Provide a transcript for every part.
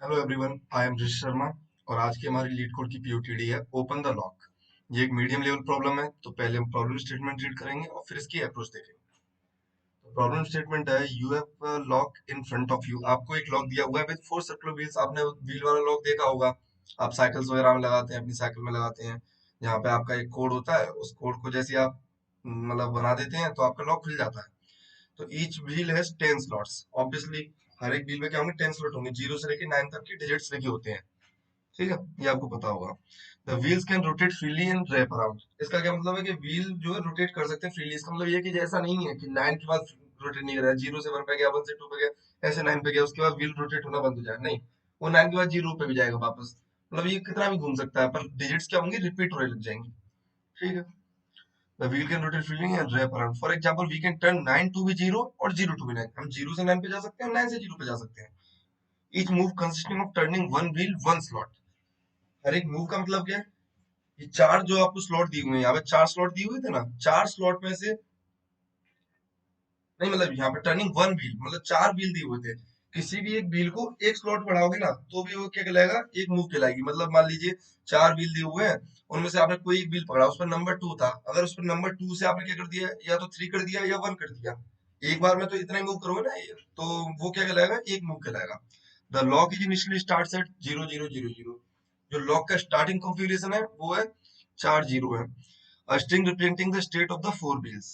Hello everyone, I am ऋषि शर्मा। और आज की हमारी लीड कोड की पीओटीडी है ओपन द लॉक। ये एक मीडियम लेवल प्रॉब्लम है, तो पहले हम प्रॉब्लम स्टेटमेंट रीड करेंगे और फिर इसकी अप्रोच देखेंगे। तो प्रॉब्लम स्टेटमेंट है, you have lock in front of you. आपको एक लॉक दिया हुआ है विद फोर सर्कुलर व्हील्स। आपने व्हील वाला लॉक देखा होगा, आप साइकिल्स वगैरह में लगाते हैं, अपनी साइकिल में लगाते हैं। यहाँ पे आपका एक कोड होता है, उस कोड को जैसे आप मतलब बना देते हैं तो आपका लॉक खुल जाता है। तो each wheel has 10 slots. Obviously हर एक व्हील में क्या होंगे, 10 स्लॉट होंगे, 0 से लेकर 9 तक के डिजिट्स लिखे होते हैं। ठीक है, ये आपको पता होगा। The wheels can rotate freely and wrap around. इसका क्या मतलब है कि व्हील जो है रोटेट कर सकते हैं फ्रीली। इसका मतलब ये है कि ऐसा नहीं है कि 9 के बाद रोटेट नहीं कर रहा है, 0 से 1 पे गया, 1 से 2 पे गया, ऐसे 9 पे गया, उसके बाद व्हील रोटेट होना बंद हो जाए, नहीं। वो 9 के बाद 0 पे भी जाएगा वापस। मतलब ये कितना भी घूम सकता है, पर डिजिट्स क्या होंगी, रिपीट होने लग जाएंगी। ठीक है। The wheel can rotate freely and wrap around. For example, we can turn 9 to be 0 और 0 टू बी 9। हम 0 से 9 पे जा सकते हैं, 9 से 0 पे जा सकते हैं। Each move consisting of turning one wheel one slot. हर एक मूव का मतलब क्या है, ये चार जो आपको स्लॉट दिए हुए हैं, यहाँ पे चार स्लॉट दिए हुए थे ना, चार स्लॉट में से, नहीं मतलब यहाँ पे टर्निंग वन व्हील मतलब चार व्हील दिए हुए थे। किसी भी एक व्हील को एक स्लॉट बढ़ाओगे ना तो भी वो क्या कहलाएगा, एक मूव कहलाएगी। मतलब मान लीजिए चार व्हील दिए हुए हैं, उनमें से आपने कोई एक व्हील पकड़ा, उस पर नंबर टू था, अगर उस पर नंबर टू से आपने क्या कर दिया, या तो थ्री कर दिया या वन कर दिया, एक बार में तो इतना ही मूव करोगे ना, तो वो क्या कहलाएगा, एक मूव कहलाएगा। The lock is initially start at 0000। जो लॉक का स्टार्टिंग कॉन्फ़िगरेशन है वो है चार जीरो है। A string representing the state of the four wheels।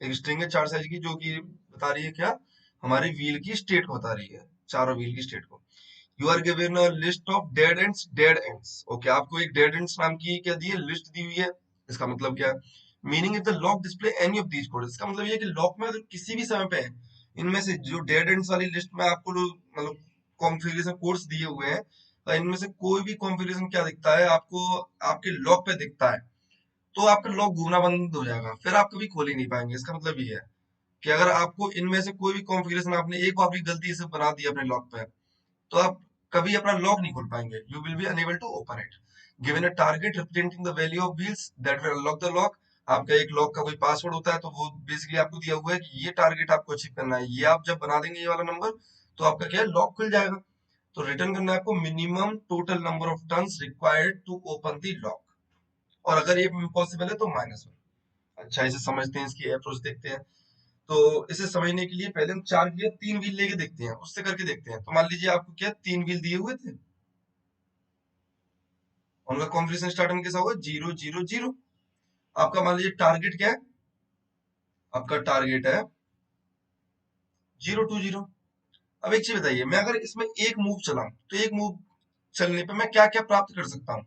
एक स्ट्रिंग है चार साइज की, जो कि बता रही है क्या, हमारे व्हील की स्टेट को बता रही है, चारों व्हील की स्टेट को। You are given a list of dead ends, dead ends. Okay, आपको एक डेड एंड्स नाम की क्या दी है, लिस्ट दी हुई है। इसका मतलब क्या है, meaning if the lock display any of these code. इसका मतलब ये है कि लॉक में अगर किसी भी समय पे है, इनमें से जो डेड एंड्स वाली लिस्ट में आपको मतलब कॉन्फ़िगरेशन कोड्स दिए हुए हैं, इनमें से कोई भी कॉन्फ़िगरेशन क्या दिखता है आपको, आपके लॉक पे दिखता है, तो आपका लॉक घूमना बंद हो जाएगा, फिर आप कभी खोल ही नहीं पाएंगे। इसका मतलब ये है कि अगर आपको इनमें से कोई भी कॉन्फ़िगरेशन आपने एक बार भी गलती से बना दिया अपने लॉक पे, तो आप कभी अपना लॉक नहीं खोल पाएंगे। You will be unable to open it. Given a target representing the value of wheels that will unlock the lock. आपका एक लॉक का कोई पासवर्ड होता है, तो वो बेसिकली आपको दिया हुआ है कि ये टारगेट आपको अचीव करना है, ये आप जब बना देंगे ये वाला नंबर, तो आपका क्या है, लॉक खुल जाएगा। तो रिटर्न करना है आपको minimum total number of turns required to open the lock, और अगर ये इम्पॉसिबल है तो -1। अच्छा, इसे समझते हैं, इसकी अप्रोच देखते हैं। तो इसे समझने के लिए पहले हम चार की जगह तीन व्हील लेके देखते हैं, उससे करके देखते हैं। तो मान लीजिए आपको क्या तीन व्हील दिए हुए थे, उनका कॉम्बिनेशन स्टार्टिंग में कैसा होगा, 0 0 0। आपका मान लीजिए टारगेट क्या है, आपका टारगेट है 0 2 0। अब एक चीज बताइए, मैं अगर इसमें एक मूव चलाऊं तो एक मूव चलने पे मैं क्या क्या प्राप्त कर सकता हूँ।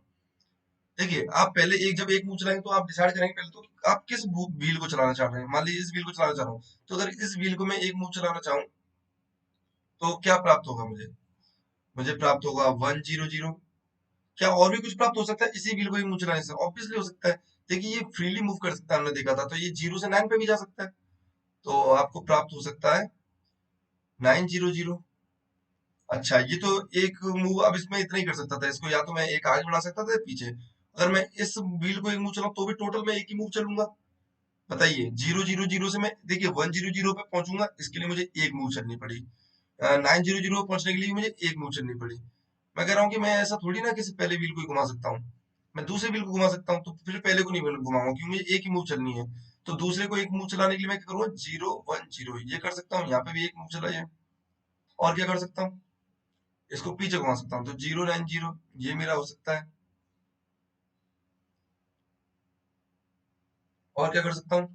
देखिए, आप पहले एक जब एक मूव चलाएंगे तो आप डिसाइड करेंगे पहले तो कि आप किस व्हील को चलाना चाह रहे हैं। मान लीजिए इस व्हील को चलाना चाह रहा हूँ, तो अगर इस व्हील को मैं एक मूव चलाना चाहूँ तो क्या प्राप्त होगा मुझे, मुझे प्राप्त होगा 1 0 0। क्या और भी कुछ प्राप्त हो सकता है इसी व्हील को ही मूव चलाने से? ऑब्वियसली हो सकता है। देखिए, ये फ्रीली मूव कर सकता है, हमने देखा था, तो ये 0 से 9 पे भी जा सकता है। तो आपको प्राप्त हो सकता है 9 0 0। अच्छा, ये तो एक मूव, अब इसमें इतना ही कर सकता था, इसको या तो मैं एक आगे बढ़ा सकता था या पीछे। अगर मैं इस व्हील को एक मूव चलाऊं तो भी टोटल मैं एक ही मूव चलूंगा। बताइए, 0 0 0 से मैं देखिए 1 0 0 पे पहुंचूंगा, इसके लिए मुझे एक मूव चलनी पड़ी। 9 0 0 पे पहुंचने के लिए मुझे एक मूव चलनी पड़ी। मैं कह रहा हूँ कि मैं ऐसा थोड़ी ना किसी पहले व्हील को ही घुमा सकता हूँ, मैं दूसरे व्हील को घुमा सकता हूँ। तो फिर पहले को नहीं घुमाऊंगा क्योंकि मुझे एक ही मूव चलनी है। तो दूसरे को एक मूव चलाने के लिए मैं क्या करूंगा, 0 1 0 ये कर सकता हूँ, यहाँ पे भी एक मूव चला जाए। और क्या कर सकता हूँ, इसको पीछे घुमा सकता हूँ, तो 0 9 0 ये मेरा हो सकता है। और क्या कर सकता हूँ,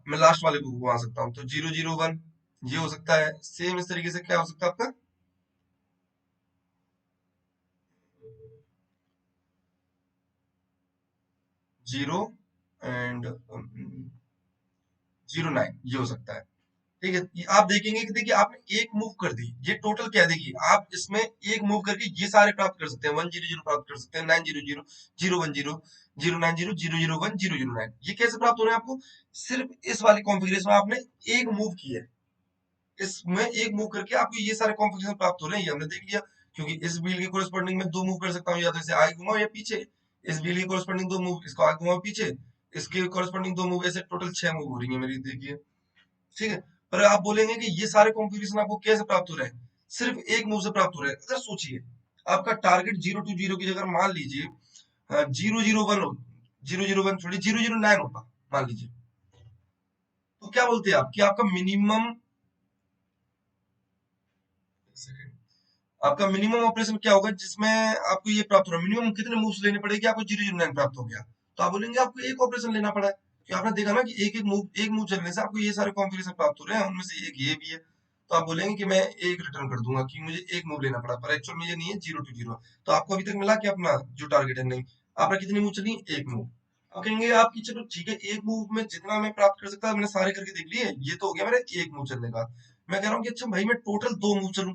मैं लास्ट वाले को घुमा सकता हूँ, तो 0 0 1 ये हो सकता है। सेम इस तरीके से क्या हो सकता है आपका, 0 एंड 0 9 ये हो सकता है। ठीक है, आप देखेंगे कि देखिए आपने एक मूव कर दी, ये टोटल क्या है, देखिए आप इसमें एक मूव करके ये सारे प्राप्त कर सकते हैं। 1 0 0 प्राप्त कर सकते हैं, 9 0 0, 0 1 0, 0 9 0, 0 0 1, 0 0 9। ये कैसे प्राप्त हो रहे हैं आपको, सिर्फ इस वाली कॉन्फ़िगरेशन में आपने एक मूव की है, इसमें एक मूव करके आपको ये सारे कॉन्फ़िगरेशन प्राप्त हो रहे हैं, ये हमने देख लिया। क्योंकि इस व्हील के कोरस्पॉन्डिंग में दो मूव कर सकता हूँ, या तो इसे आगे घुमाओ या पीछे। इस व्हील के कोरस्पॉन्डिंग दो मूव, इसको आगे घुमाओ पीछे, इसके कोरस्पॉन्डिंग दो मूव, ऐसे टोटल 6 मूव हो रही है मेरी, देखिए। ठीक है, पर आप बोलेंगे कि ये सारे कॉन्फ़िगरेशन आपको कैसे प्राप्त हो रहे हैं? सिर्फ एक मूव से प्राप्त हो रहा है। अगर सोचिए आपका टारगेट 0 टू 0 की जगह मान लीजिए 0 0 1 हो, 0 0 1 छोड़िए 0 0 9 होता मान लीजिए, तो क्या बोलते हैं आप कि आपका मिनिमम, आपका मिनिमम ऑपरेशन क्या होगा जिसमें आपको ये प्राप्त हो रहा है, मिनिमम कितने मूव्स लेने पड़ेगी आपको 0 0 9 प्राप्त हो गया, तो आप बोलेंगे आपको एक ऑपरेशन लेना पड़ा है, क्योंकि आपने देखा ना कि एक मूव चलने से आपको ये सारे कॉन्फ़िगरेशन प्राप्त हो रहे हैं, उनमें से एक ये भी है, तो आप बोलेंगे कि मैं एक रिटर्न कर दूंगा कि मुझे एक मूव लेना पड़ा, पर एक्चुअल में ये नहीं है 0 टू 0। तो आपको अभी तक मिला कि अपना जो टारगेट है, नहीं आपने कितनी मूव चली, एक मूव। आप कहेंगे आपकी चलो ठीक है, एक मूव में जितना मैं प्राप्त कर सकता मैंने सारे करके देख लिए, ये तो हो गया मेरा एक मूव चलने का। मैं कह रहा हूँ कि अच्छा भाई मैं टोटल दो मूव चलूं,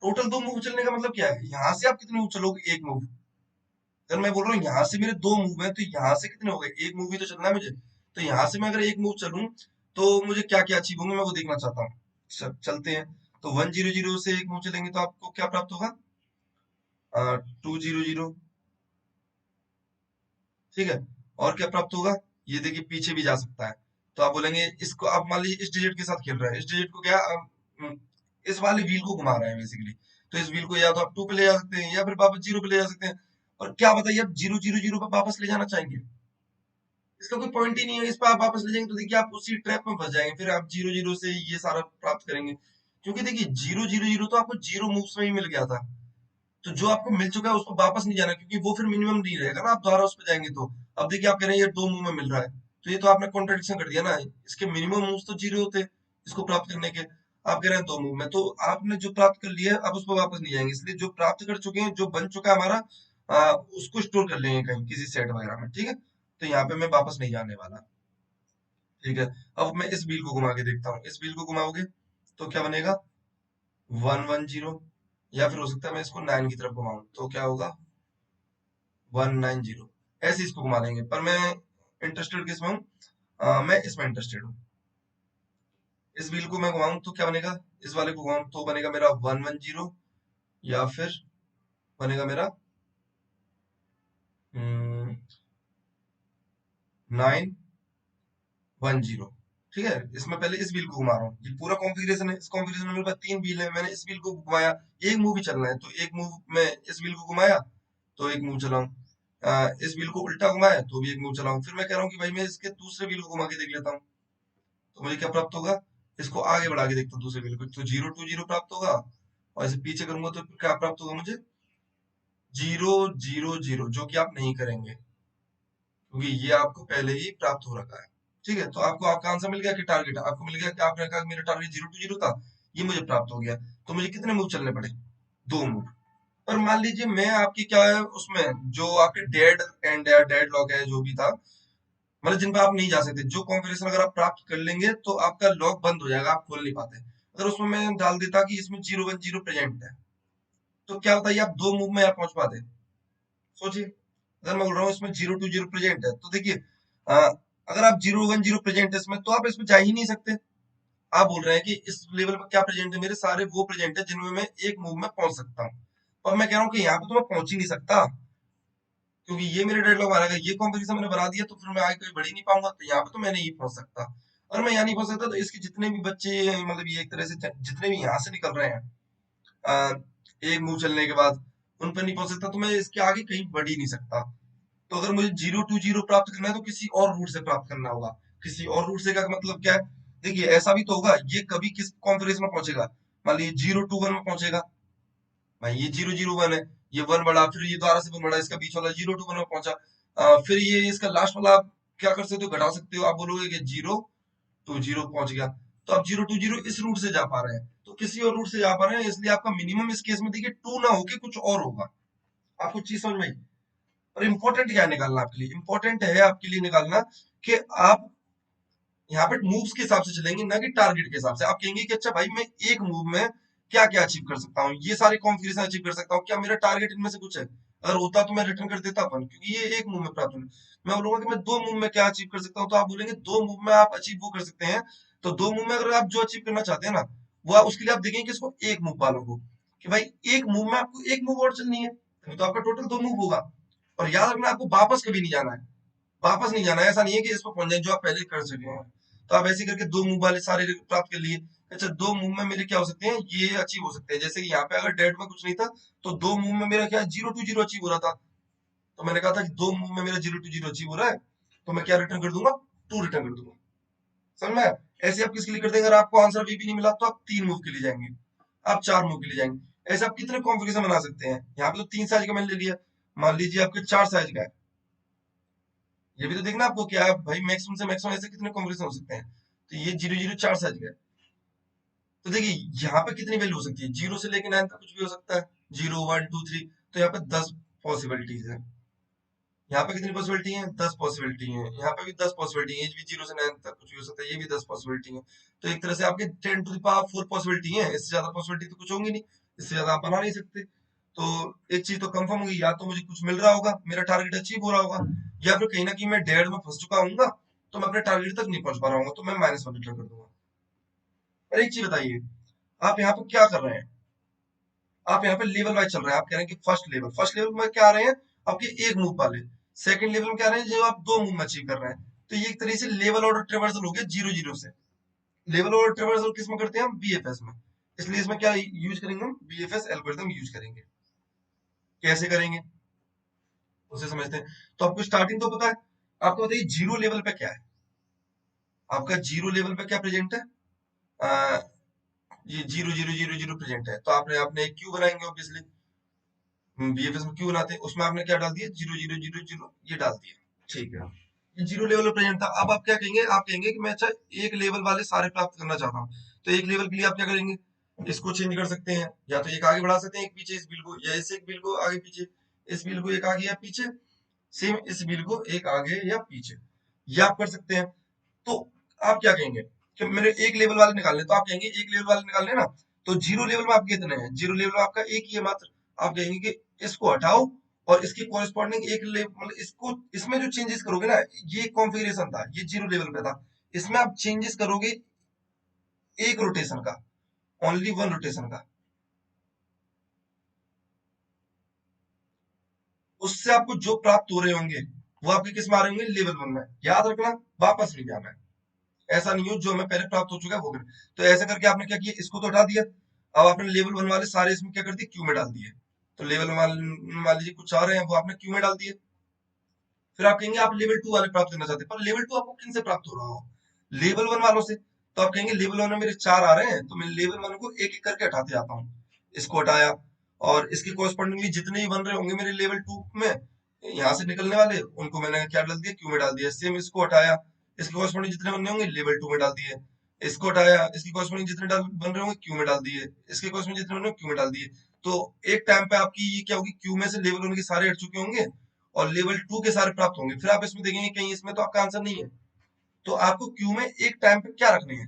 टोटल दो मूव चलने का मतलब क्या है, यहाँ से आप कितने मूव चलोगे, एक मूव। अगर मैं बोल रहा हूँ यहाँ से मेरे दो मूव है तो यहाँ से कितने हो गए, एक मूव ही तो चलना है मुझे, तो यहाँ से मैं अगर एक मूव चलूं तो मुझे क्या क्या अचीव होंगे मैं वो देखना चाहता हूँ। चलते हैं, तो 1 0 0 से एक मूव चलेंगे तो आपको क्या प्राप्त होगा, 2 0 0, ठीक है। और क्या प्राप्त होगा, ये देखिए पीछे भी जा सकता है, तो आप बोलेंगे इसको, आप मान लीजिए इस डिजिट के साथ खेल रहा है, इस डिजिट को क्या इस वाले व्हील को घुमा रहा है बेसिकली, तो इस व्हील को या तो आप 2 पे ले जा सकते हैं या फिर वापस 0 पे ले जा सकते हैं। और क्या बताइए आप 0 0 0 पे वापस ले जाना चाहेंगे, इसका कोई पॉइंट ही नहीं है, इस पर आप वापस ले जाएंगे तो देखिए आप उसी ट्रैप में फंस जाएंगे, फिर आप 0 0 से ये सारा प्राप्त करेंगे, क्योंकि देखिए 0 0 0 तो आपको 0 मूव्स में ही मिल गया था, तो जो आपको मिल चुका है उसको वापस नहीं जाना, क्योंकि वो फिर मिनिमम नहीं रहेगा ना, आप दोबारा उस पर जाएंगे तो। अब देखिए आप कह रहे हैं ये दो मूव में मिल रहा है, तो ये तो आपने कॉन्ट्रडिक्शन कर दिया ना, इसके मिनिमम मूव्स तो 0 होते इसको प्राप्त करने के, आप कह रहे हैं दो मूव में, तो आपने जो प्राप्त कर लिया है अब उस पर वापस नहीं जाएंगे, इसलिए जो प्राप्त कर चुके हैं, जो बन चुका है हमारा, उसको स्टोर कर लेंगे कहीं किसी सेट वगैरह में, ठीक है। तो यहाँ पे मैं वापस नहीं जाने वाला, ठीक है। अब मैं इस व्हील को घुमा के देखता हूँ, इस व्हील को घुमाओगे तो क्या बनेगा, 1 1 0, या फिर हो सकता है मैं इसको 9 की तरफ घुमाऊं तो क्या होगा, 1 9 0, ऐसे इसको घुमा देंगे, पर मैं इंटरेस्टेड किस में हूँ, मैं इसमें इंटरेस्टेड हूँ। इस व्हील को मैं घुमाऊं तो क्या बनेगा, इस वाले को घुमाऊं तो बनेगा मेरा 1 1 0, या फिर बनेगा मेरा 9 1 0, ठीक है। इसमें पहले इस व्हील को घुमा रहा हूँ, ये पूरा कॉन्फ़िगरेशन है, इस कॉन्फ़िगरेशन में मेरे पास 3 व्हील है, मैंने इस व्हील को घुमाया, एक मूव ही चलना है तो एक मूव में इस व्हील को घुमाया तो एक मूव चलाऊं, इस व्हील को उल्टा घुमाया तो भी एक मूव चलाऊं, फिर मैं कह रहा हूँ कि भाई मैं इसके दूसरे व्हील को घुमा के देख लेता हूँ, तो मुझे क्या प्राप्त होगा, इसको आगे बढ़ा के देखता हूँ दूसरे व्हील को, तो 0 2 0 प्राप्त होगा, और इसे पीछे करूंगा तो क्या प्राप्त होगा मुझे, 0 0 0, जो कि आप नहीं करेंगे क्योंकि ये आपको पहले ही प्राप्त हो रखा है, ठीक है। तो आपको आपका आंसर मिल गया कि टारगेट आपको मिल गया, कि आपने कहा मेरा टारगेट 0 2 0 था, ये मुझे प्राप्त हो गया, तो मुझे कितने मूव चलने पड़े, दो मूव। पर मान लीजिए मैं आपकी क्या है उसमें जो आपके डेड एंड या डेड लॉक है जो भी था, मतलब जिन पे आप नहीं जा सकते, जो कॉन्फ़िगरेशन अगर आप प्राप्त कर लेंगे तो आपका लॉक बंद हो जाएगा, आप खोल नहीं पाते, अगर उसमें मैं डाल देता कि इसमें 0 1 0 प्रेजेंट है, तो क्या बताइए आप दो मूव में आप पहुंच पाते, सोचिए। अगर मैं बोल रहा हूँ इसमें 0 2 0 प्रेजेंट है तो देखिए अगर आप 0 1 0 प्रेजेंट है इसमें तो आप इसमें जा ही नहीं सकते, आप बोल रहे हैं कि इस लेवल पर क्या प्रेजेंट है, मेरे सारे वो प्रेजेंट है जिनमें मैं एक मूव में पहुंच सकता हूँ, और मैं कह रहा हूँ कि यहाँ पे तो मैं पहुंच ही नहीं सकता, क्योंकि ये मेरे डेडलॉक मारेगा, ये कॉम्पिटिशन मैंने बना दिया तो फिर मैं आगे कहीं बढ़ ही नहीं पाऊंगा, तो यहाँ पे तो मैं नहीं पहुंच सकता। और मैं यहाँ नहीं पहुंच सकता तो इसके जितने भी बच्चे मतलब ये एक तरह से जितने भी यहाँ से निकल रहे हैं आ, एक मूव चलने के बाद, उन पर नहीं पहुंच सकता, तो मैं इसके आगे कहीं बढ़ ही नहीं सकता। तो अगर मुझे 0 2 0 प्राप्त करना है तो किसी और रूट से प्राप्त करना होगा, किसी और रूट से का मतलब क्या है, देखिए ऐसा भी तो होगा ये कभी किस कॉन्फिगरेशन में पहुंचेगा, मान लीजिए 0 2 1 में पहुंचेगा, भाई ये 0 0 1 है, ये वन बढ़ा, फिर ये दोबारा से वन बढ़ा, इसका बीच वाला 0 2 1 में पहुंचा, फिर ये इसका लास्ट वाला आप क्या कर सकते हो, घटा सकते हो, आप बोलोगे कि 0 2 0 पहुंच गया, तो आप 0 2 0 इस रूट से जा पा रहे हैं, तो किसी और रूट से जा पा रहे हैं, इसलिए आपका मिनिमम इस केस में देखिए 2 ना होके कुछ और होगा। आपको चीज समझ में आई। और इम्पोर्टेंट क्या है निकालना आपके लिए, इम्पोर्टेंट है आपके लिए निकालना कि आप यहाँ पे मूव्स के हिसाब से चलेंगे ना कि टारगेट के हिसाब से, आप कहेंगे कि अच्छा भाई मैं एक मूव में क्या क्या अचीव कर सकता हूँ, ये सारे कॉन्फ़िगरेशन अचीव कर सकता हूँ, क्या मेरा टारगेट इनमें से कुछ है, अगर होता तो मैं रिटर्न कर देता अपन, क्योंकि ये एक मूव में प्राप्त होना। मैं बोलूंगा कि मैं दो मूव में क्या अचीव कर सकता हूँ, तो आप बोलेंगे दो मूव में आप अचीव वो कर सकते हैं, तो दो मूव में अगर आप जो अचीव करना चाहते हैं ना, वो उसके लिए आप देखेंगे किसको, एक मूव वालों को, कि भाई एक मूव में आपको एक मूव और चलनी है, तो आपका टोटल दो मूव होगा। और याद रखना आपको वापस कभी नहीं जाना है, वापस नहीं जाना है, ऐसा नहीं है कि इसको पहुंच जाए जो आप पहले कर चुके हैं, तो आप ऐसे करके दो मूव वाले सारे प्राप्त कर लिए, अच्छा, 2 मूव में मेरे क्या हो सकते हैं, ये अचीव हो सकते हैं। जैसे कि यहाँ पे अगर डेड में कुछ नहीं था तो 2 मूव में मेरा क्या 0 to 0 अचीव हो रहा था। तो मैंने कहा था कि 2 मूव में मेरा 0 to 0 अचीव हो रहा है, तो मैं क्या रिटर्न कर दूंगा, 2 रिटर्न कर दूंगा। समझ में आया? ऐसे आप किसके लिए करते हैं, अगर आपको आंसर अभी भी नहीं मिला तो आप 3 मूव के लिए जाएंगे, आप 4 मूव के लिए जाएंगे। ऐसे आप कितने कॉन्फ़िगरेशन बना सकते हैं। यहाँ पे तो 3 साइज का मैंने ले लिया, मान लीजिए आपके 4 साइज का है, ये भी तो देखना आपको क्या है भाई, मैक्सिमम से मैक्सिमम ऐसे कितने कॉन्फ़िगरेशन हो सकते हैं। तो ये 0 0 4 साइज का है। तो देखिए यहाँ पे कितनी वैल्यू हो सकती है, 0 से लेके 9 तक कुछ भी हो सकता है, 0 1 2 3। तो यहाँ पे 10 पॉसिबिलिटीज है। यहाँ पे कितनी पॉसिबिलिटी है, 10 पॉसिबिलिटी है। यहाँ पे भी 10 पॉसिबिलिटी है, एज भी 0 से 9 तक कुछ भी हो सकता है, ये भी 10 पॉसिबिलिटी है। तो एक तरह से आपके 10 to the power 4 पॉसिबिलिटी है, इससे ज्यादा पॉसिबिलिटी तो कुछ होंगी नहीं, इससे ज्यादा आप बना नहीं सकते। तो एक चीज तो कंफर्म होगी, या तो मुझे कुछ मिल रहा होगा, मेरा टारगेट अचीव हो रहा होगा, या फिर कहीं ना कहीं मैं डेढ़ में फंस चुका हूँ, तो मैं अपने टारगेट तक नहीं पहुंच पा रहा हूँ, तो मैं -1 रिटर्न कर दूंगा। पर एक चीज बताइए, आप यहाँ पे क्या कर रहे हैं, आप यहाँ पे लेवल वाइज चल रहे हैं। आप कह रहे हैं कि फर्स्ट लेवल में क्या आ रहे हैं, आपके 1 मूव वाले। सेकंड लेवल में क्या आ रहे हैं, जो आप 2 मूव में अचीव कर रहे हैं। तो ये एक तरीके से लेवल ऑर्डर ट्रेवर्सल हो गया 0 0 से। लेवल ऑर्डर ट्रेवर्सल किस में करते हैं हम, बीएफएस में। इसलिए इसमें क्या यूज करेंगे हम, बीएफएस एल्गोरिथम यूज करेंगे। कैसे करेंगे उसे समझते हैं। तो आपको स्टार्टिंग तो पता है, आपको बताइए 0 लेवल पे क्या है, आपका 0 लेवल पे क्या प्रेजेंट है, आ, ये 0 0 0 0 प्रेजेंट है। तो आपने आपने क्यू बनाएंगे ऑब्वियसली, बीएफएस में क्यों बनाते हैं, उसमें आपने क्या डाल दिया, 0 0 0 0 ये डाल दिया। ठीक है, ये 0 लेवल प्रेजेंट था। अब आप क्या कहेंगे, आप कहेंगे कि मैं अच्छा एक लेवल वाले सारे प्राप्त करना चाहता हूँ। तो एक लेवल के लिए आप क्या करेंगे, इसको चेंज कर सकते हैं, या तो एक आगे बढ़ा सकते हैं एक पीछे इस बिल को, या इस एक बिल को आगे पीछे, इस बिल को एक आगे या पीछे, सेम इस बिल को एक आगे या पीछे, ये आप कर सकते हैं। तो आप क्या कहेंगे कि मेरे एक लेवल वाले निकालने, तो आप कहेंगे एक लेवल वाले निकालने ना, तो 0 लेवल में आपके कितने हैं, 0 लेवल में आपका एक ही है मात्र। आप कहेंगे कि इसको हटाओ और इसके कॉरेस्पॉन्डिंग एक लेवल, मतलब इसको, इसमें जो चेंजेस करोगे ना, ये कॉन्फ़िगरेशन था, ये 0 लेवल पे था, इसमें आप चेंजेस करोगे एक रोटेशन का, ओनली 1 रोटेशन का, उससे आपको जो प्राप्त हो रहे होंगे वो आपके किस में आ रहे होंगे, लेवल 1 में। याद रखना, वापस नहीं जाना है। ऐसा नहीं हो जो हमें पहले प्राप्त हो चुका है वो करें। तो ऐसा करके आपने क्या किया, इसको तो हटा दिया। अब आपने लेवल 1 वाले सारे इसमें क्या कर दिए, क्यू में डाल दिए। तो लेवल वाले मान लीजिए कुछ आ रहे हैं, वो आपने क्यू में डाल दिए। फिर आप कहेंगे आप लेवल 2 वाले प्राप्त करना चाहते हैं, पर लेवल 2 आपको किन से प्राप्त हो रहा हो, लेवल 1 वालों से। तो आप कहेंगे लेवल 1 में मेरे 4 आ रहे हैं, तो मैं लेवल 1 को एक एक करके हटाते जाता हूँ। इसको हटाया, और इसके कोरस्पॉन्डिंगली जितने ही बन रहे होंगे मेरे लेवल 2 में, यहाँ से निकलने वाले, उनको मैंने क्या डाल दिया, क्यू में डाल दिया। सेम इसको हटाया, इसके कोरस्पॉन्डिंग जितने बनने होंगे लेवल 2 में डाल दिए। इसको हटाया, इसकी कोरस्पॉन्डिंग जितने बन रहे होंगे क्यू में डाल दिए। इसके कोरस्पॉन्डिंग जितने बन रहे होंगे क्यू में डाल दिए। तो एक टाइम पे आपकी ये क्या होगी, क्यू में से लेवल 1 के सारे हट चुके होंगे और लेवल 2 के सारे प्राप्त होंगे। फिर आप इसमें देखेंगे कहीं इसमें तो आपका आंसर नहीं है। तो आपको क्यू में एक टाइम पे क्या रखनी है,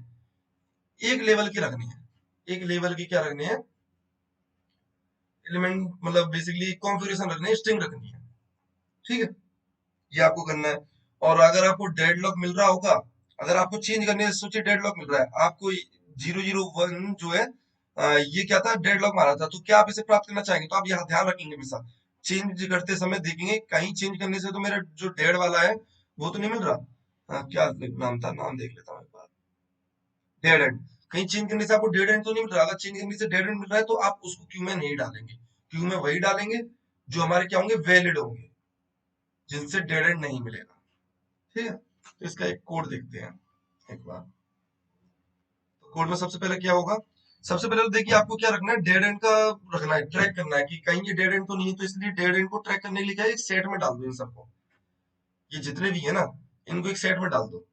एक लेवल की रखनी है, एक लेवल की क्या रखनी है, एलिमेंट, मतलब बेसिकली कॉन्फ़िगरेशन रखनी है, स्ट्रिंग रखनी है। ठीक है, ये आपको करना है। और अगर आपको डेडलॉक मिल रहा होगा, अगर आपको चेंज करने से सोचिए डेडलॉक मिल रहा है आपको, 0 0 1 जो है, ये क्या था, डेडलॉक मारा था, तो क्या आप इसे प्राप्त करना चाहेंगे, तो आप यहाँ ध्यान रखेंगे हमेशा, चेंज करते समय देखेंगे कहीं चेंज करने से तो मेरा जो डेड वाला है वो तो नहीं मिल रहा। क्या नाम था, नाम देख लेता हूँ एक बार, डेड एंड। कहीं चेंज करने से आपको डेड एंड तो नहीं मिल रहा, अगर चेंज करने से डेड एंड मिल रहा है तो आप उसको क्यू में नहीं डालेंगे। क्यू में वही डालेंगे जो हमारे क्या होंगे, वैलिड होंगे, जिनसे डेड एंड नहीं मिलेगा। ठीक है, तो इसका एक कोड देखते हैं एक बार। तो कोड में सबसे पहले क्या होगा, सबसे पहले तो देखिए आपको क्या रखना है, डेड एंड का रखना है, ट्रैक करना है कि कहीं ये डेड एंड तो नहीं है। तो इसलिए डेड एंड को ट्रैक करने के लिए क्या है, एक सेट में डाल दो इन सबको, ये जितने भी है ना, इनको एक सेट में डाल दो।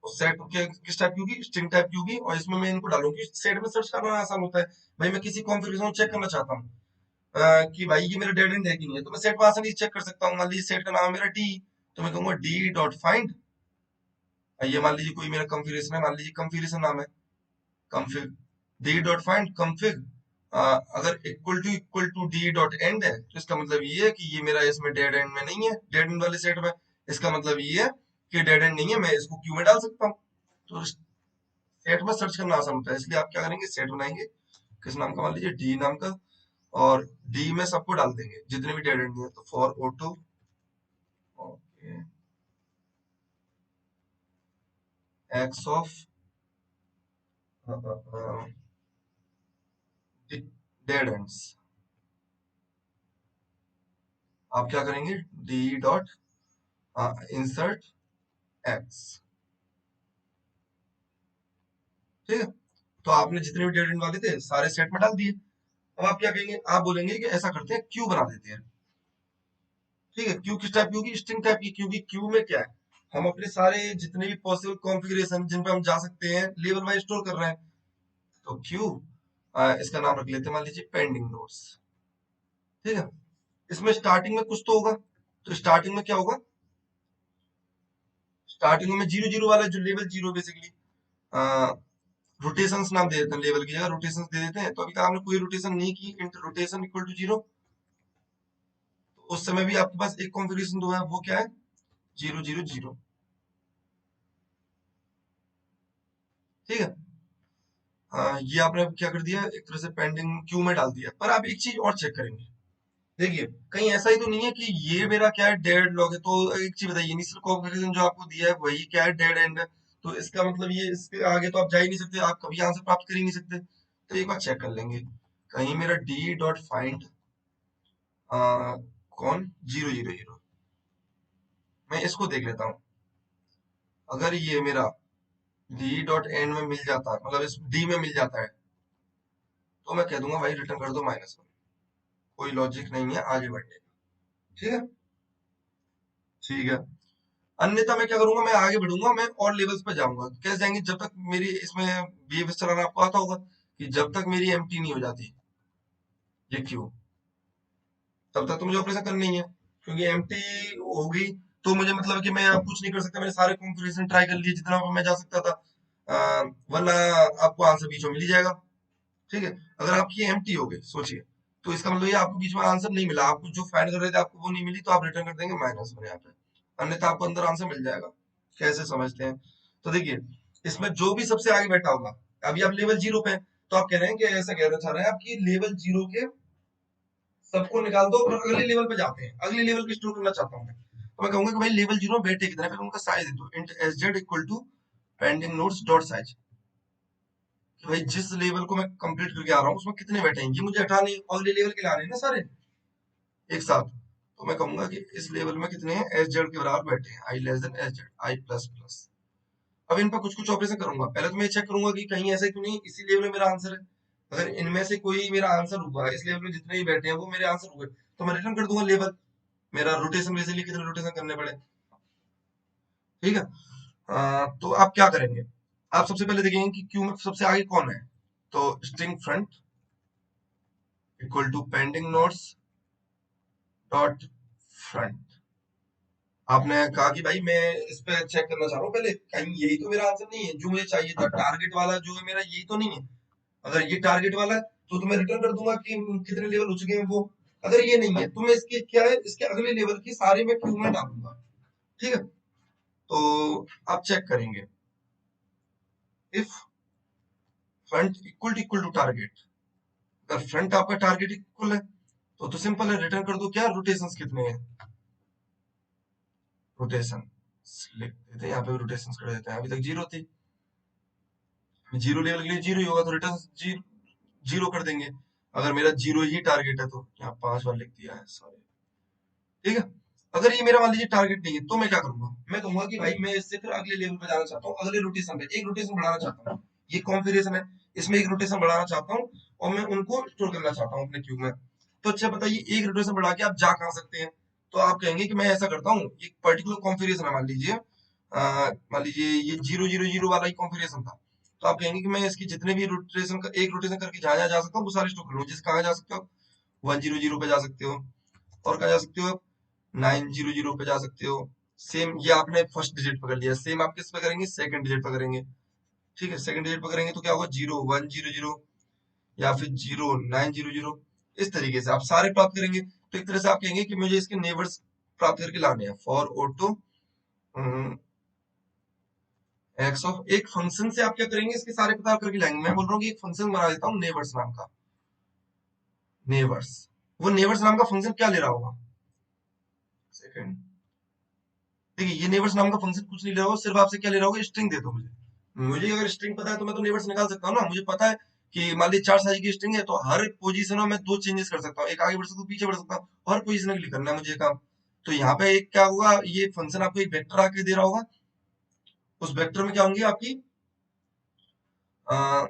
उस सेट के किस टाइप की होगी, स्ट्रिंग टाइप की होगी, और इसमें मैं इनको डालूंगी। सेट में सर्च करना आसान होता है भाई, मैं किसी कॉन्फ़िगरेशन को चेक करना चाहता हूँ कि भाई ये मेरा डेड एंड है कि नहीं है, तो मैं सेट में आसानी से चेक कर सकता हूँ। मान लीजिए सेट का नाम है मेरा डी, तो मैं कहूंगा डी डॉट फाइंड, ये मान लीजिए कोई मेरा कॉन्फ़िगरेशन है, मान लीजिए कॉन्फ़िगरेशन नाम है config, d dot find config, अगर equal to d dot end है, तो इसका मतलब ये है कि ये मेरा इसमें डेड एंड में नहीं है, डेड एंड वाले सेट में। इसका मतलब ये है कि डेड एंड नहीं है, मैं इसको क्यू में डाल सकता हूँ। तो सेट में सर्च करना आसान होता है, इसलिए आप क्या करेंगे, सेट बनाएंगे किस नाम का, मान लीजिए डी नाम का, और डी में सबको डाल देंगे जितने भी डेड एंड है। तो for auto, okay, x of dead ends. आप क्या करेंगे, डी डॉट इंसर्ट एक्स। ठीक है, तो आपने जितने भी डेड एंड वाले थे सारे सेट में डाल दिए। अब आप क्या कहेंगे, आप बोलेंगे कि ऐसा करते हैं क्यू बना देते हैं। ठीक है, क्यू किस टाइप की होगी, स्ट्रिंग टाइप की, क्योंकि क्यू में क्या है, हम अपने सारे जितने भी पॉसिबल कॉन्फ़िगरेशन जिन पे हम जा सकते हैं लेवल वाइज स्टोर कर रहे हैं। तो क्यू, इसका नाम रख लेते हैं, मान लीजिए पेंडिंग नोट्स। ठीक है, इसमें स्टार्टिंग में कुछ तो होगा, तो स्टार्टिंग में क्या होगा, स्टार्टिंग में जीरो जीरो वाला जो लेवल जीरो बेसिकली, रोटेशंस नाम दे देते हैं, लेवल की जगह रोटेशंस दे देते हैं। तो अभी तक आपने कोई रोटेशन नहीं की, int rotation equal to zero, तो उस समय भी आपके पास एक कॉन्फ़िगरेशन तो है, वो क्या है, जीरो जीरो जीरो। ठीक है, ये आपने क्या कर दिया, एक तरह से पेंडिंग क्यू में डाल दिया। पर आप एक चीज और चेक करेंगे, देखिए कहीं ऐसा ही तो नहीं है कि ये मेरा क्या है, डेड लॉग है। तो एक चीज बताइए, इनिशियल कॉन्फ़िगरेशन जो आपको दिया है वही क्या है, डेड एंड है। तो इसका मतलब ये इसके आगे तो आप जा ही नहीं सकते, आप कभी आंसर प्राप्त कर ही नहीं सकते। तो एक बार चेक कर लेंगे, कहीं मेरा डी डॉट फाइंड कौन, जीरो जीरो जीरो, मैं इसको देख लेता हूँ। अगर ये मेरा डी डॉट एंड में मिल जाता है, मतलब इस डी में मिल जाता है, तो मैं कह दूंगा भाई रिटर्न कर दो -1। कोई लॉजिक नहीं है आगे बढ़ने का। ठीक है, ठीक है। अन्यथा मैं क्या करूंगा, मैं आगे बढ़ूंगा, मैं और लेवल्स पे जाऊंगा। कैसे जाएंगे, जब तक मेरी इसमें बीएफएस चलाना आपको आता होगा, कि जब तक मेरी एम्प्टी नहीं हो जाती ये क्यू, तब तक तो मुझे ऑपरेशन करना ही है। क्योंकि एम्प्टी होगी तो मुझे मतलब कि मैं अब कुछ नहीं कर सकता, मैंने सारे कॉन्फ़िगरेशन ट्राई कर लिए जितना मैं जा सकता था। वरना आपको आंसर बीच में मिल ही जाएगा। ठीक है, अगर आपकी एम्प्टी हो गई सोचिए, तो इसका मतलब ये आपको बीच में आंसर नहीं मिला, आपको जो फाइंड कर रहे थे आपको वो नहीं मिली, तो आप रिटर्न कर देंगे -1 यहाँ पे। अन्यथा आपको अंदर आंसर मिल जाएगा। कैसे समझते हैं, तो देखिए इसमें जो भी सबसे आगे बैठा होगा, अभी आप लेवल जीरो पे हैं, तो आप कह रहे हैं कि ऐसा कहना चाह रहे हैं आप कि लेवल जीरो के सबको निकाल दो और अगले लेवल पे जाते हैं, अगले लेवल की स्टोर करना चाहता हूँ मैं। तो मैं कहूंगा कि भाई लेवल जीरो में बैठे कितना है, फिर उनका साइज दे दो, int S Z equal to pending notes dot size. कि भाई जिस लेवल को मैं कंप्लीट करके आ रहा हूँ उसमें कितने बैठे हैं, ये मुझे हटाने अगले लेवल के लाने हैं ना सारे एक साथ। तो मैं कहूंगा कि इस लेवल में कितने हैं, एस जेड के बराबर बैठे हैं, आई लेस देन एस जेड, आई प्लस प्लस। अब इन पर कुछ कुछ ऑपरेशन करूंगा, पहले तो मैं चेक करूंगा कि कहीं ऐसा क्यों नहीं इसी लेवल में मेरा आंसर है। अगर इनमें से कोई मेरा आंसर हुआ, इस लेवल में जितने भी बैठे हैं वो मेरे आंसर हुए, तो मैं रिटर्न कर दूंगा लेवल। मेरा रोटेशन बेसिकली कितने रोटेशन करने पड़े। ठीक है, तो आप क्या करेंगे, आप सबसे पहले देखेंगे कि क्यू में सबसे आगे कौन है। तो string front equal to pending notes dot front. आपने कहा कि भाई मैं इस पे चेक करना चाह रहा हूँ पहले, कहीं यही तो मेरा आंसर नहीं है जो मुझे चाहिए था, टारगेट वाला जो है मेरा यही तो नहीं है। अगर ये टारगेट वाला है तो मैं रिटर्न कर दूंगा कि कितने लेवल हो चुके हैं वो। अगर ये नहीं है तो मैं इसके क्या है, इसके अगले लेवल की सारे मैं क्यू में डालूंगा। ठीक है, तो आप चेक करेंगे, if front equal to target, अगर फ्रंट आपका टारगेट इक्वल है तो सिंपल है, रिटर्न कर दो क्या, रोटेशंस कितने हैं, रोटेशन लिख देते हैं यहाँ पे, रोटेशंस कर देते हैं, अभी तक जीरो थी, जीरो लेवल के लिए जीरो ही होगा, तो रिटर्न जीरो जीरो कर देंगे। अगर मेरा जीरो ही टारगेट है तो यहाँ 5 बार लिख दिया है, सॉरी। ठीक है, अगर ये मेरा मान लीजिए टारगेट नहीं है तो मैं क्या करूंगा, मैं कहूंगा कि भाई मैं इससे फिर अगले लेवल पे जाना चाहता हूँ, अगले रोटेशन पे एक रोटेशन बढ़ाना चाहता हूँ। ये कॉन्फ़िगरेशन है, इसमें एक रोटेशन बढ़ाना चाहता हूँ और मैं उनको स्टोर करना चाहता हूँ अपने क्यूब में। तो अच्छा बताइए, एक रोटेशन बढ़ा के आप जा कहाँ सकते हैं। तो आप कहेंगे कि मैं ऐसा करता हूँ, एक पर्टिकुलर कॉन्फ़िगरेशन है, मान लीजिए ये जीरो जीरो जीरो वाला ही कॉन्फ़िगरेशन था। तो आप कहेंगे कि मैं इसकी जितने भी रोटेशन का एक रोटेशन करके जहाँ जहाँ जा सकता हूँ वो सारे स्टोर कर लूँ। जिस कहाँ जा सकते हो, 100 पे जा सकते हो, और कहाँ जा सकते हो, 900 पे जा सकते हो। सेम ये आपने फर्स्ट डिजिट पकड़ लिया, सेम आप किस पे करेंगे, सेकंड डिजिट पे करेंगे। ठीक है, सेकंड डिजिट पे करेंगे तो क्या होगा, 0100 या फिर 0900, इस तरीके से आप सारे प्राप्त करेंगे। तो एक तरह से आप कहेंगे कि मुझे इसके नेबर्स प्राप्त करके लाने हैं, फॉर ऑटो एक्स ऑफ, एक फंक्शन से आप क्या करेंगे, इसके सारे पता करके लाएंगे। मैं बोल रहा हूँ कि एक फंक्शन बना देता हूँ नेबर्स नाम का, नेबर्स। वो नेबर्स नाम का फंक्शन क्या ले रहा होगा, सेकंड, देखिए ये नेबर्स नाम का फंक्शन कुछ नहीं ले रहा होगा, सिर्फ आपसे क्या ले रहा होगा, स्ट्रिंग दे दो मुझे। मुझे अगर स्ट्रिंग पता है तो मैं तो नेबर्स निकाल सकता हूँ ना। मुझे पता है कि मान ली 4 साइज की स्ट्रिंग है, तो हर पोजीशन में 2 चेंजेस कर सकता हूँ, एक आगे बढ़ सकता हूँ, पीछे बढ़ सकता हूँ, हर पोजीशन के लिए करना है मुझे काम। तो यहाँ पे एक क्या होगा, ये फंक्शन आपको एक वेक्टर आके दे रहा होगा, उस वेक्टर में क्या होंगी आपकी आ,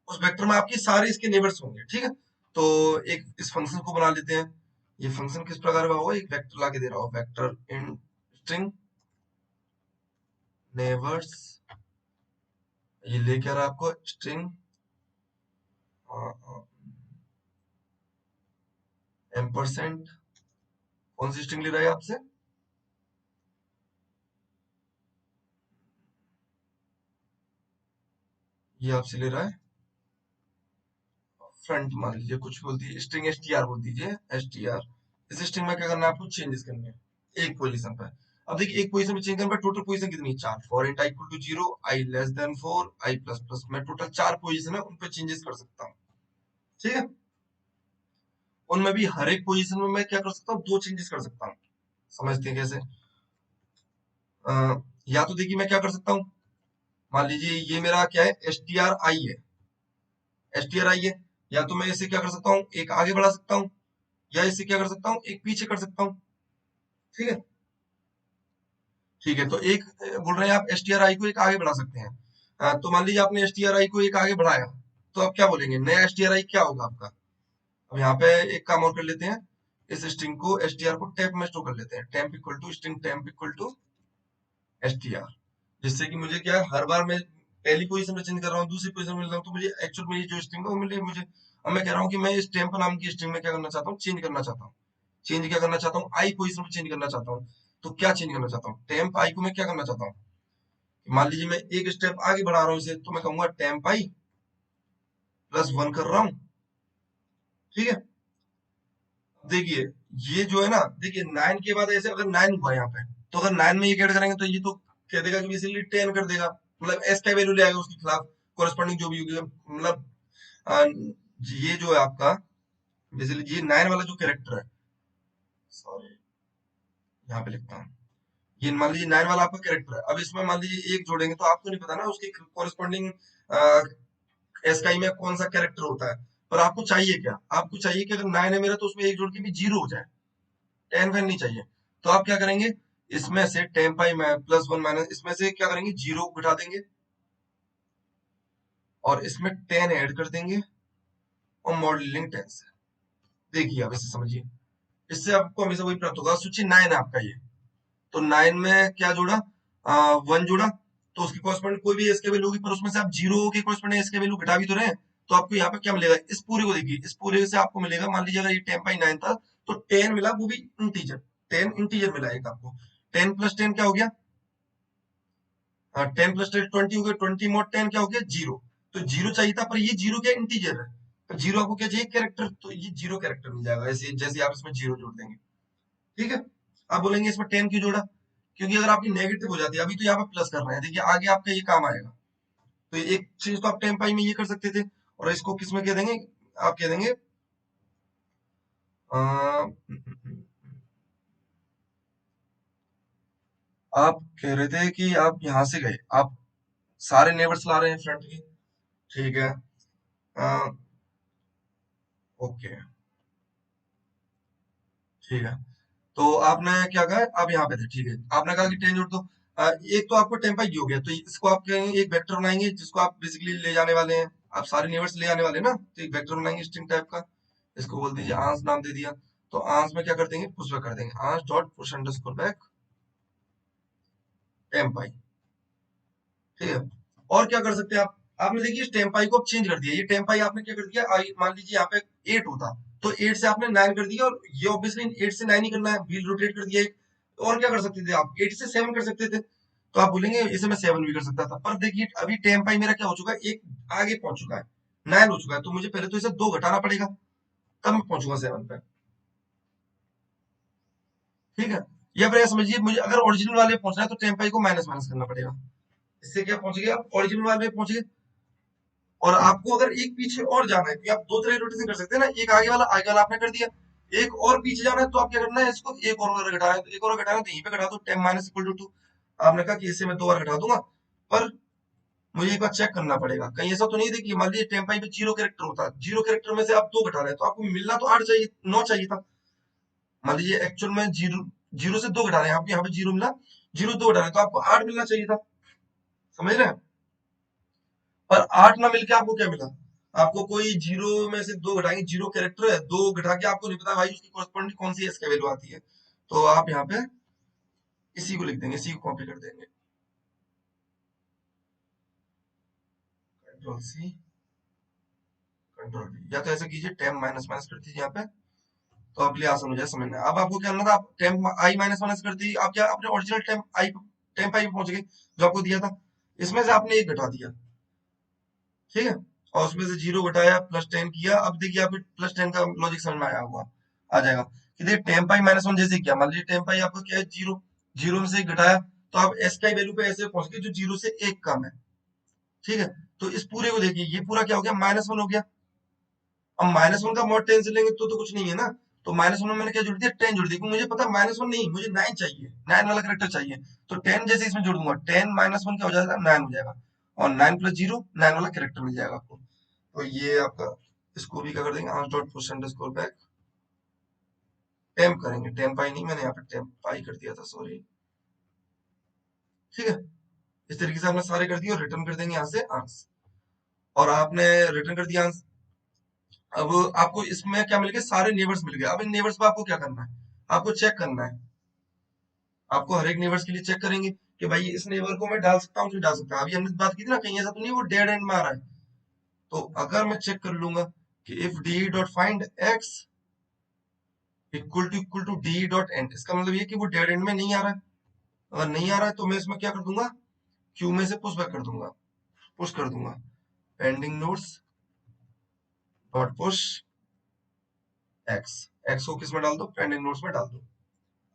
उस वेक्टर में आपकी सारे इसके नेबर्स होंगे, ठीक है। तो एक इस फंक्शन को बना लेते हैं। ये फंक्शन किस प्रकार का होगा, एक वेक्टर लाके दे रहा होगा, वेक्टर इन स्ट्रिंग नेबर्स, ये लेके आ रहा है आपको स्ट्रिंग एम्परसेंड, कौन सी स्ट्रिंग ले रहा है आपसे, ये आपसे ले रहा है फ्रंट, मान लीजिए कुछ बोल दीजिए स्ट्रिंग एसटीआर बोल दीजिए, एसटीआर। इस स्ट्रिंग में क्या करना है आपको, चेंजेस करने हैं एक पोजीशन पर। अब देखिए एक पोजीशन में चेंज करने पर टोटल पोजीशन कितनी है, 4। For int I equal to 0, I less than 4, I plus plus, मैं टोटल 4 पोजीशन है उन पे चेंजेस कर सकता हूँ, ठीक है। उनमें भी हर एक पोजीशन में मैं क्या कर सकता हूँ, 2 चेंजेस कर सकता हूँ। समझते हैं कैसे, अ, या तो देखिए मैं क्या कर सकता हूँ, मान लीजिए ये मेरा क्या है, एस टी आर आई है, एस टी आर आई है, या तो मैं इसे क्या कर सकता हूँ, एक आगे बढ़ा सकता हूँ, या इसे क्या कर सकता हूँ, एक पीछे कर सकता हूँ, ठीक है। ठीक है, तो एक बोल रहे हैं आप एस टी आर आई को एक आगे बढ़ा सकते हैं। तो मान लीजिए आपने एस टी आर आई को एक आगे बढ़ाया, तो आप क्या बोलेंगे, नया एस टी आर आई क्या होगा आपका। अब यहाँ पे एक काम और कर लेते हैं, इस स्ट्रिंग को एस टी आर को टेम्प में स्टोर कर लेते हैं, temp equal to string temp equal to S T R, जिससे कि मुझे क्या है, हर बार मैं पहली पोजीशन में चेंज कर रहा हूँ, दूसरी पोजीशन में मिल रहा हूँ, तो मुझे एक्चुअल में ये जो स्ट्रिंग है वो मिले मुझे। अब मैं कह रहा हूँ कि मैं इस टेम्प नाम की स्ट्रिंग में क्या करना चाहता हूँ, चेंज करना चाहता हूँ। चेंज क्या करना चाहता हूँ, आई पोजीशन में चेंज करना चाहता हूँ। तो क्या चेंज करना चाहता हूँ, टेम्प आई को मैं क्या करना चाहता हूँ, मान लीजिए मैं एक स्टेप आगे बढ़ा रहा हूँ इसे, तो मैं कहूंगा टेम्प आई +1 कर रहा हूँ, ठीक है। देखिए ये जो है ना, देखिए 9 के बाद ऐसे अगर 9 हुआ यहाँ पे, तो अगर 9 में ये ऐड करेंगे तो ये तो कह देगा कि बेसिकली 10 कर देगा, मतलब एस का वैल्यू ले आएगा उसके खिलाफ, कोरस्पॉन्डिंग जो भी होगी, मतलब आ, ये जो है आपका बेसिकली ये 9 वाला जो कैरेक्टर है, सॉरी यहाँ पे लिखता हूँ, ये मान लीजिए 9 वाला आपका कैरेक्टर है। अब इसमें मान लीजिए एक जोड़ेंगे, तो आपको नहीं पता ना उसके कोरस्पॉन्डिंग एस्काई में कौन सा कैरेक्टर होता है, पर आपको चाहिए क्या, आपको चाहिए कि अगर 9 है मेरा तो उसमें एक जोड़ के भी 0 हो जाए, 10 फैन नहीं चाहिए। तो आप क्या करेंगे, इसमें से 10 पाई में +1 माइनस, इसमें से क्या करेंगे, 0 घटा देंगे और इसमें 10 ऐड कर देंगे, और मॉडलिंग 10 से, देखिए आप इसे समझिए, इससे आपको हमेशा वही प्राप्त होगा। सूची 9 है आपका ये, तो 9 में क्या जोड़ा, 1 जोड़ा, तो उसकी कॉरेस्पॉन्डिंग कोई भी एस के वैल्यू होगी, पर उसमें से आप 0 के कॉरेस्पॉन्डिंग एस के वैल्यू घटा भी तो रहे हैं। तो आपको यहाँ पे क्या मिलेगा, इस पूरे को देखिए, इस पूरे से आपको मिलेगा, मान लीजिए अगर ये 10/9 था, तो 10 मिला, वो भी इंटीजर, 10 इंटीजर मिला एक आपको। 10 + 10 क्या हो गया, 10 + 10 20 हो गया, 20 mod 10 क्या हो गया, 0। तो 0 चाहिए था, पर ये 0 क्या इंटीजर है, पर 0 आपको क्या चाहिए, कैरेक्टर, तो ये 0 कैरेक्टर मिल जाएगा, ऐसे जैसे आप इसमें 0 जोड़ देंगे, ठीक है। आप बोलेंगे इसमें 10 क्यों जोड़ा, क्योंकि अगर आपकी नेगेटिव हो जाती है, अभी तो यहाँ पे प्लस कर रहे हैं, देखिए आगे आपका ये काम आएगा। तो एक चीज तो आप 10 पाई में ये कर सकते थे, और इसको किस में कह देंगे, आप कह देंगे आप कह रहे थे कि आप यहाँ से गए, आप सारे नेबर्स ला रहे हैं फ्रंट की, ठीक है। ओके, ठीक है। तो आपने क्या कहा, आप यहाँ पे थे, ठीक है, आपने कहा कि 10 जोड़ दो। एक तो आपको टेम्पाई हो गया, तो इसको आप कहेंगे एक वेक्टर बनाएंगे, जिसको आप बेसिकली ले जाने वाले हैं, आप सारे नेबर्स ले आने वाले हैं ना, तो एक वेक्टर बनाएंगे स्ट्रिंग टाइप का, इसको बोल दीजिए आंस, नाम दे दिया। तो आंस में क्या कर देंगे, पुश बैक कर देंगे, ans dot push underscore back टेम्पाई, ठीक है। और क्या कर सकते हैं आप, आपने देखिए इस टेम्पाई को आप चेंज कर दिया, ये टेम्पाई आपने क्या कर दिया, मान लीजिए यहाँ पे 8 होता, तो 8 से आपने 9 कर दिया, और ये ऑब्वियसली 8 से 9 ही करना है, व्हील रोटेट कर दिया एक। और क्या कर सकते थे आप, 8 से 7 कर सकते थे, तो आप बोलेंगे इसे मैं 7 भी कर सकता था, पर देखिए अभी टेम्पाई मेरा क्या हो चुका है, एक आगे पहुंच चुका है, 9 हो चुका है, तो मुझे पहले तो इसे 2 घटाना पड़ेगा, तब मैं पहुंचूंगा 7 पे, ठीक है। या फिर ऐसा समझिए, मुझे अगर ओरिजिनल वाले पे पहुंचना है, तो टेम्पाई को माइनस माइनस करना पड़ेगा, इससे क्या पहुंच गए आप, ओरिजिनल वाले पे पहुंच गए। और आपको अगर एक पीछे और जाना है, तो आप दो तरह रोटेशन कर सकते हैं ना, एक आगे वाला आपने कर दिया, एक और पीछे जाना है, तो आप क्या करना है, इसको एक और घटाना है, तो एक और घटाना है, तो यहीं पे घटा दो, 10 - इक्वल टू 2। आपने कहा कि इसे मैं 2 बार घटा दूंगा, पर मुझे एक बार चेक करना पड़ेगा, कहीं ऐसा तो नहीं देखिए मान लीजिए टेम्पाई पे 0 कैरेक्टर होता, 0 कैरेक्टर में से आप 2 घटा रहे हैं तो आपको मिलना तो 8 चाहिए, 9 चाहिए था। मान लीजिए एक्चुअल में जीरो, जीरो से 2 घटा रहे हैं, आपको यहाँ पे 0 मिला, 0 2 घटा रहे हैं तो आपको 8 मिलना चाहिए था, समझ रहे हैं? पर 8 ना मिलके आपको क्या मिला? आपको कोई जीरो में से 2 घटाएंगे, जीरो कैरेक्टर है, 2 घटा के आपको नहीं पता भाई उसकी कॉरेस्पॉन्डिंग कौन सी एस की वैल्यू आती है, तो आप यहाँ पे इसी को लिख देंगे, इसी को कॉपी कर देंगे, कंट्रोल सी कंट्रोल वी, या तो ऐसा कीजिए टेम माइनस माइनस कर दीजिए यहाँ पे, तो आपके लिए आसान हो जाए समझना। अब आपको क्या करना था, आप टेम आई माइनस माइनस कर दी, आप क्या अपने ओरिजिनल टेम आई, टेम आई पे पहुंच गए जो आपको दिया था, इसमें से आपने एक घटा दिया, ठीक है, और उसमें से 0 घटाया, प्लस 10 किया, अब देखिए आप प्लस 10 का लॉजिक समझ में आया होगा, आ जाएगा कि देखिए टेम पाई माइनस वन जैसे किया, मान लीजिए टेम पाई आपका क्या है 0, 0 में से एक घटाया, तो आप एस की वैल्यू पे ऐसे पहुंच गए जो 0 से एक कम है, ठीक है। तो इस पूरे को देखिए, ये पूरा क्या हो गया, -1 हो गया। अब -1 का मॉड 10 से लेंगे तो कुछ नहीं है ना, तो -1 में मैंने क्या जोड़ दिया, 10 जोड़ दिया, क्योंकि मुझे पता -1 नहीं, मुझे 9 चाहिए, 9 वाला करेक्टर चाहिए, तो 10 जैसे इसमें जोड़ दूंगा, 10 -1 क्या हो जाएगा, 9 हो जाएगा, और 9 प्लस 0 9 वाला करेक्टर मिल जाएगा आपको। तो ये आपका, इसको भी क्या कर देंगे, ans dot push underscore back, temp करेंगे, टेम्प पाई नहीं, मैंने यहाँ पे टेम्प पाई कर दिया था, सॉरी, ठीक है। इस तरीके से आपने सारे कर दिए और रिटर्न कर देंगे यहाँ से आंस, और आपने रिटर्न कर दिया आंस। अब आपको इसमें क्या मिल गया, सारे नेबर्स मिल गए, अब इन नेबर्स पे आपको क्या करना है, आपको चेक करना है, आपको हर एक नेबर्स के लिए चेक करेंगे कि भाई इस नेबर को मैं डाल सकता हूँ कि नहीं डाल सकता। अभी हमने बात की थी ना, कहीं ऐसा तो नहीं वो डेड एंड में आ रहा है, तो अगर मैं चेक कर लूंगा कि if D dot find X equal to D dot end, इसका मतलब ये कि वो डेड एंड में नहीं आ रहा है, अगर नहीं आ रहा है तो मैं इसमें क्या कर दूंगा, क्यू में से पुश बैक कर दूंगा, पुश कर दूंगा, pending notes dot push x, x को किस में डाल दो, पेंडिंग नोट्स में डाल दो।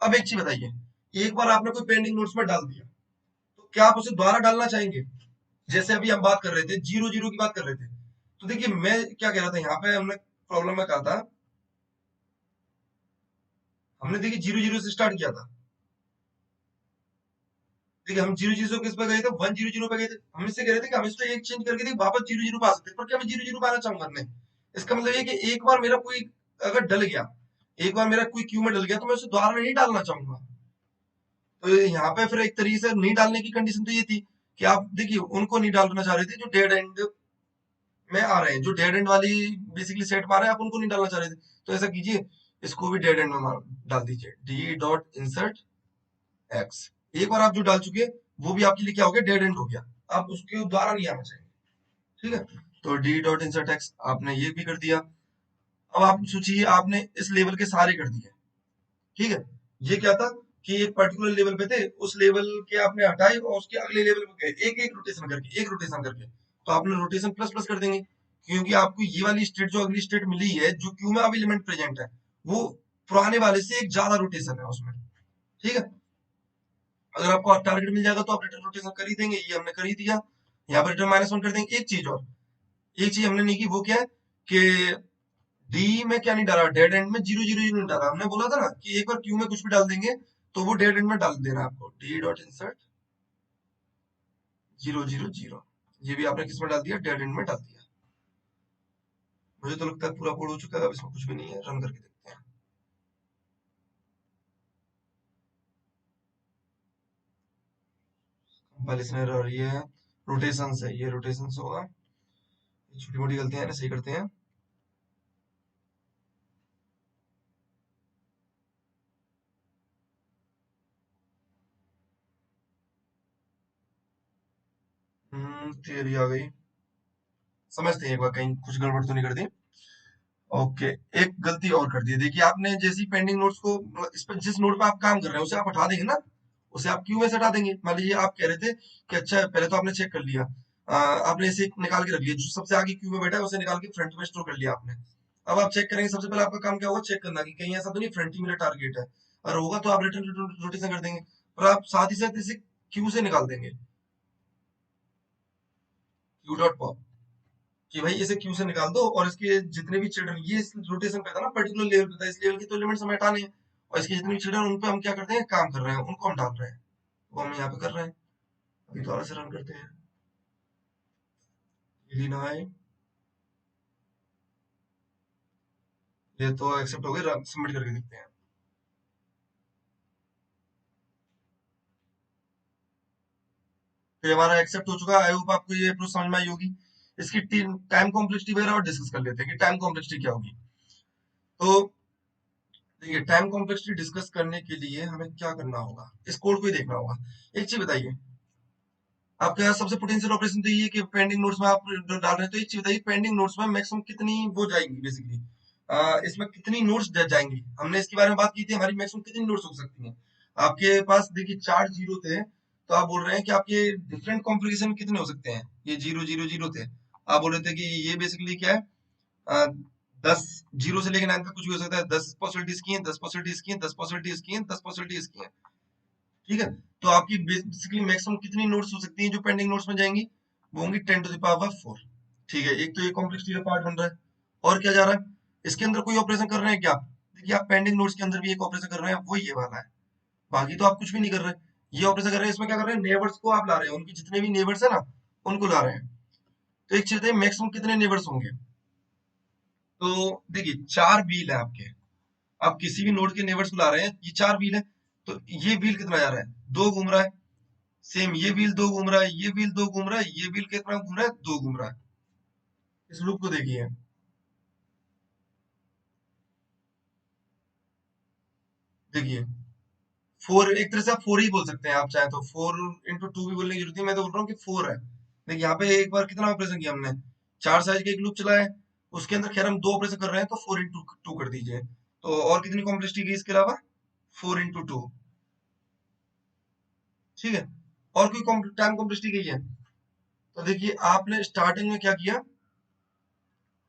अब एक चीज बताइए, एक बार आपने कोई पेंडिंग नोट्स में डाल दिया, तो क्या आप उसे दोबारा डालना चाहेंगे? जैसे अभी हम बात कर रहे थे, 0 0 की बात कर रहे थे, तो देखिए मैं क्या कह रहा था, यहाँ पे हमने प्रॉब्लम में कहा था, हमने देखिए 0 0 से स्टार्ट किया था, देखिए हम 0 0 किस पे गए थे, 1 0 0 पे गए थे, हम इससे कह रहे थे कि हम इसको एक चेंज करके देखिए वापस 0 0 पे आ सकते हैं, पर क्या मैं 0 0 पे आना चाहूंगा नहीं। इसका मतलब ये कि एक बार मेरा कोई अगर डल गया, एक बार मेरा कोई क्यू में डल गया, तो मैं उसे दोबारा नहीं डालना चाहूंगा। तो यहाँ पे फिर एक तरीके से नहीं डालने की कंडीशन तो ये थी कि आप देखिए उनको नहीं डालना चाह रहे थे जो डेड एंड में आ रहे हैं, जो डेड एंड वाली बेसिकली सेट मार रहे हैं, आप उनको नहीं डालना चाह रहे थे, तो ऐसा कीजिए, इसको भी डेड एंड में मार डाल दीजिए, डी डॉट इंसर्ट एक्स, एक बार आप जो डाल चुके हैं वो भी आपके लिए क्या हो गया, डेड एंड हो गया, आप उसके द्वारा नहीं आना चाहिए, ठीक है। तो डी डॉट इंसर्ट एक्स आपने ये भी कर दिया। अब आप सोचिए आपने इस लेवल के सारे कर दिए, ठीक है, ये क्या था कि एक पर्टिकुलर लेवल पे थे, उस लेवल के आपने हटाए और उसके अगले लेवल पे गए, एक एक रोटेशन करके, एक रोटेशन करके, तो आपने रोटेशन प्लस प्लस कर देंगे, क्योंकि आपको ये वाली स्टेट जो अगली स्टेट मिली है जो क्यू में अब एलिमेंट प्रेजेंट है, वो पुराने वाले से एक ज्यादा रोटेशन है उसमें, ठीक है। अगर आपको टारगेट मिल जाएगा तो आप रिटर्न रोटेशन कर ही देंगे, ये हमने कर ही दिया, यहाँ पर रिटर्न -1 कर देंगे। एक चीज और, एक चीज हमने नहीं की, वो क्या है कि डी में क्या नहीं डाला, डेड एंड में 0 0 0 नहीं डाला, हमने बोला था ना कि एक बार क्यू में कुछ भी डाल देंगे तो वो डेड एंड में डाल देना है आपको, डी डॉट इंसर्ट 0 0 0, ये भी आपने किस में डाल दिया, डेड एंड में डाल दिया। मुझे तो लगता है पूरा कोड हो चुका है, अब इसमें कुछ भी नहीं है, रन करके देखते हैं। कंपाइलेशन एरर, ये रोटेशन से, ये रोटेशन से होगा, छोटी मोटी गलतियां हैं ना, सही करते हैं। थियरी आ गई, समझते हैं एक बार कहीं कुछ गड़बड़ तो नहीं कर दी। ओके, एक गलती और कर दी, देखिए आपने जैसी पेंडिंग नोट्स को मतलब इस पर जिस नोट पे आप काम कर रहे हैं उसे आप हटा देंगे ना, उसे आप क्यू में से हटा देंगे। मान लीजिए आप कह रहे थे कि अच्छा पहले तो आपने चेक कर लिया, आपने इसे निकाल के रख लिया, जो सबसे आगे क्यू में बैठा है उसे निकाल के फ्रंट में स्टोर कर लिया आपने। अब आप चेक करेंगे, सबसे पहले आपका काम क्या होगा, चेक करना कि कहीं ऐसा तो नहीं फ्रंट ही मेरा टारगेट है, अगर होगा तो आप रिटर्न रोटेशन कर देंगे, और आप साथ ही साथ इसे क्यू से निकाल देंगे, क्यू डॉट पॉप, कि भाई इसे क्यू से निकाल दो, और इसके जितने भी चिल्ड्रन, ये इस रोटेशन पे था ना, पर्टिकुलर लेवल पे था, इस लेवल के तो एलिमेंट्स हमें हटाने हैं, और इसके जितने भी चिल्ड्रन उन पे हम क्या करते हैं, काम कर रहे हैं, उनको हम डाल रहे हैं, वो हम यहाँ पे कर रहे हैं। ये दोबारा से रन करते हैं, ये ना आए, ये तो एक्सेप्ट हो गए, सबमिट करके देखते हैं। तो ये हमारा एक्सेप्ट हो चुका है। आई होप आपको ये प्रोसेस समझ में आई होगी। इसकी टाइम कॉम्प्लेक्सिटी वगैरह और डिस्कस कर लेते हैं कि टाइम कॉम्प्लेक्सिटी क्या होगी। तो देखिए, टाइम कॉम्प्लेक्सिटी डिस्कस करने के लिए हमें क्या करना होगा, इस कोड को ही देखना होगा। एक चीज बताइए, आपके पास सबसे पोटेंशियल ऑपरेशन तो ये है कि पेंडिंग नोट्स में आप डाल रहे हैं, तो एक चीज बताइए, पेंडिंग नोट्स में मैक्सिमम कितनी वो जाएंगी बेसिकली, इसमें कितनी नोट्स जाएंगी, हमने इसके बारे में बात की थी, हमारी मैक्सिमम कितनी नोट्स हो सकती हैं। आपके पास देखिए 4 जीरो थे, तो आप बोल रहे हैं कि आपके डिफरेंट कॉम्प्लिकेशन कितने हो सकते हैं, ये 0 0 0 थे, आप बोल रहे थे कि ये बेसिकली क्या है, अ, 10 0 से लेकर 9 तक कुछ भी हो सकता है, 10 पॉसिबिलिटीज की हैं, 10 पॉसिबिलिटीज की हैं, 10 पॉसिबिलिटीज की हैं, 10 पॉसिबिलिटीज की हैं। ठीक है, तो आपकी बेसिकली मैक्सिमम कितनी नोट्स हो सकती हैं जो पेंडिंग नोट्स में जाएंगी, वो होंगी 10 to the power 4। ठीक है, एक तो ये कॉम्प्लेक्सिटी का पार्ट बन रहा है। और क्या जा रहा है, इसके अंदर कोई ऑपरेशन कर रहे हैं क्या आप, देखिए आप पेंडिंग नोट्स के अंदर भी एक ऑपरेशन कर रहे हैं, वो ये वाला है, बाकी तो आप कुछ भी नहीं कर रहे। ये ऑपरेशन कर रहे हैं, इसमें क्या कर रहे हैं, नेबर्स को आप ला रहे हैं, उनकी जितने भी नेबर्स है ना, उनको ला रहे हैं। तो एक चीज है, मैक्सिमम कितने नेबर्स होंगे, तो देखिए 4 व्हील है आपके, आप किसी भी नोड के नेबर्स को ला रहे हैं, ये 4 व्हील है, तो ये व्हील कितना जा रहा है, 2 घूम रहा है। सेम ये व्हील 2 घूम रहा है, ये व्हील 2 घूम रहा है, ये व्हील कितना घूम रहा है, 2 घूम रहा है। इस लूप को देखिए, देखिए 4, एक तरह से आप 4 ही बोल सकते हैं, आप चाहे तो 4 into 2 भी बोलने की जरूरत नहीं, मैं तो बोल रहा हूँ कि 4 है। देखिए यहाँ पे एक बार कितना ऑपरेशन किया हमने, 4 साइज का एक लूप चला है, उसके अंदर खैर हम 2 ऑपरेशन कर रहे हैं, तो 4 into 2 कर दीजिए। तो और कितनी कॉम्प्लेक्सिटी की इसके अलावा, 4 into 2। ठीक है, और कोई टाइम कॉम्प्लेक्सिटी की है, तो देखिए आपने स्टार्टिंग में क्या किया,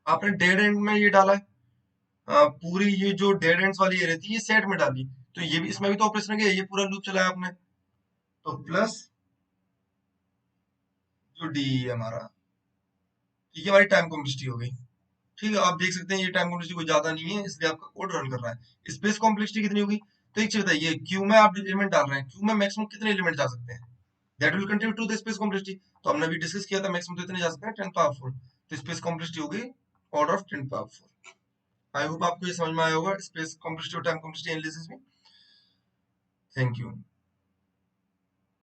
आपने डेड एंड में ये डाला है, पूरी ये जो डेड एंड्स वाली ये रहती है, ये सेट में डाली, तो ये भी, इसमें भी तो ऑपरेशन है, ये पूरा लूप चलाया आपने, तो प्लस जो डी है हमारा, ठीक है, हमारी टाइम कॉम्प्लेक्सिटी हो गई। ठीक है, आप देख सकते हैं ये टाइम कॉम्प्लेक्सिटी कोई ज्यादा नहीं है, इसलिए आपका कोड रन कर रहा है। स्पेस कॉम्प्लेक्सिटी कितनी होगी, तो एक चीज बताइए, क्यू में आप एलिमेंट डाल रहे हैं, क्यू में मैक्सिमम कितने एलिमेंट जा सकते हैं, that will contribute to the space complexity. तो हमने अभी डिस्कस किया था, मैक्सिमम तो इतने जा सकते हैं, 10 पावर 4, तो स्पेस कॉम्प्लेक्सिटी हो गई order of 10 power 4। I hope आपको ये समझ में आया होगा, स्पेस कॉम्प्लेक्सिटी और टाइम कॉम्प्लेक्सिटी एनालिसिस में। Thank you.